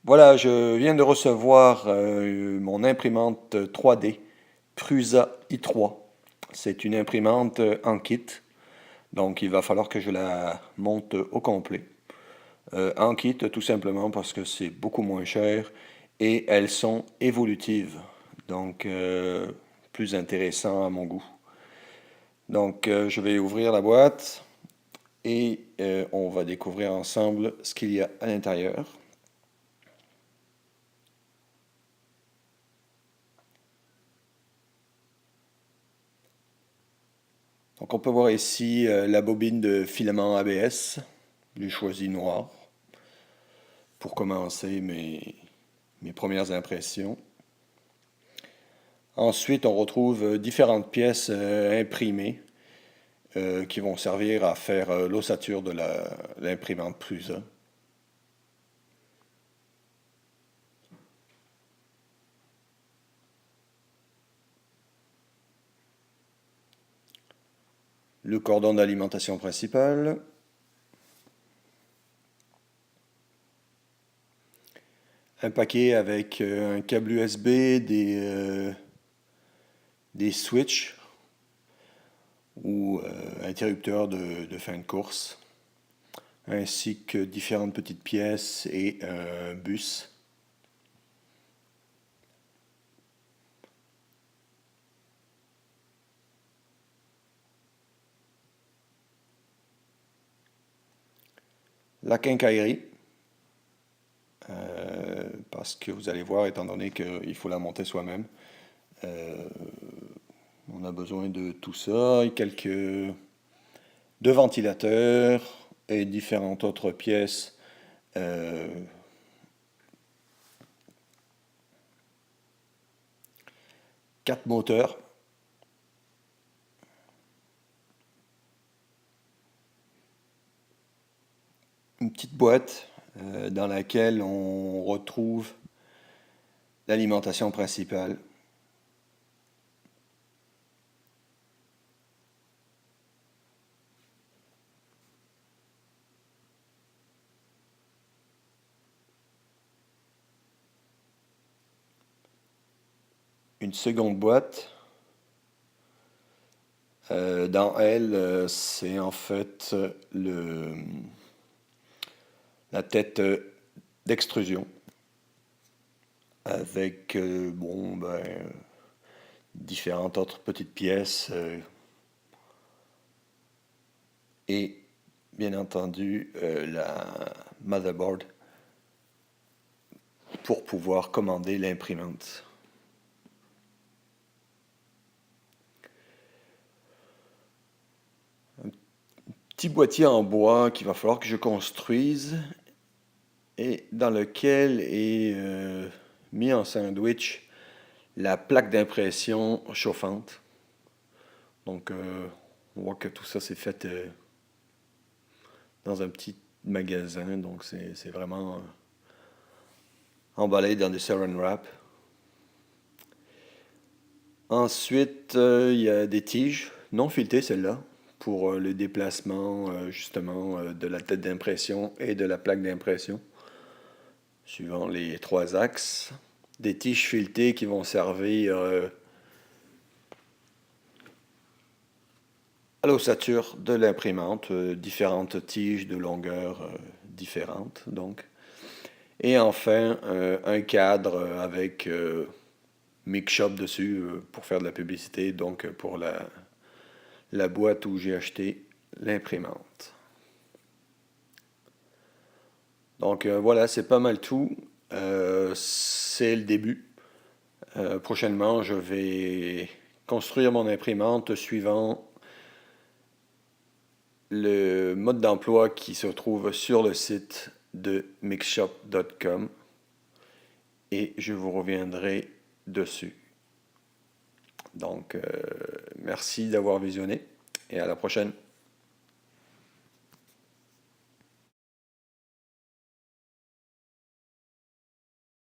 Voilà, je viens de recevoir mon imprimante 3D Prusa i3. C'est une imprimante en kit, donc il va falloir que je la monte au complet. En kit, tout simplement parce que c'est beaucoup moins cher et elles sont évolutives, donc plus intéressant à mon goût. Donc je vais ouvrir la boîte et on va découvrir ensemble ce qu'il y a à l'intérieur. Donc on peut voir ici la bobine de filament ABS. J'ai choisi noir pour commencer mes premières impressions. Ensuite, on retrouve différentes pièces imprimées qui vont servir à faire l'ossature de l'imprimante Prusa. Le cordon d'alimentation principal. Un paquet avec un câble USB, des switches ou interrupteurs de fin de course, ainsi que différentes petites pièces et un bus. La quincaillerie, parce que vous allez voir, étant donné qu'il faut la monter soi-même, euh, on a besoin de tout ça et deux ventilateurs et différentes autres pièces. euh, 4 moteurs, une petite boîte dans laquelle on retrouve l'alimentation principale, une seconde boîte. Dans elle, c'est en fait la tête d'extrusion avec bon, ben, différentes autres petites pièces et bien entendu la motherboard pour pouvoir commander l'imprimante. Petit boîtier en bois qu'il va falloir que je construise et dans lequel est mis en sandwich la plaque d'impression chauffante. Donc on voit que tout ça c'est fait dans un petit magasin, donc c'est vraiment emballé dans du saran wrap. Ensuite, il y a des tiges non filetées, celles-là, pour le déplacement justement de la tête d'impression et de la plaque d'impression, suivant les trois axes. Des tiges filetées qui vont servir à l'ossature de l'imprimante, différentes tiges de longueur différentes, donc. Et enfin, un cadre avec Mix Shop dessus pour faire de la publicité, donc pour la boîte où j'ai acheté l'imprimante. Donc voilà, c'est pas mal tout. C'est le début. Prochainement, je vais construire mon imprimante suivant le mode d'emploi qui se trouve sur le site de mixshop.com et je vous reviendrai dessus. Donc, merci d'avoir visionné et à la prochaine.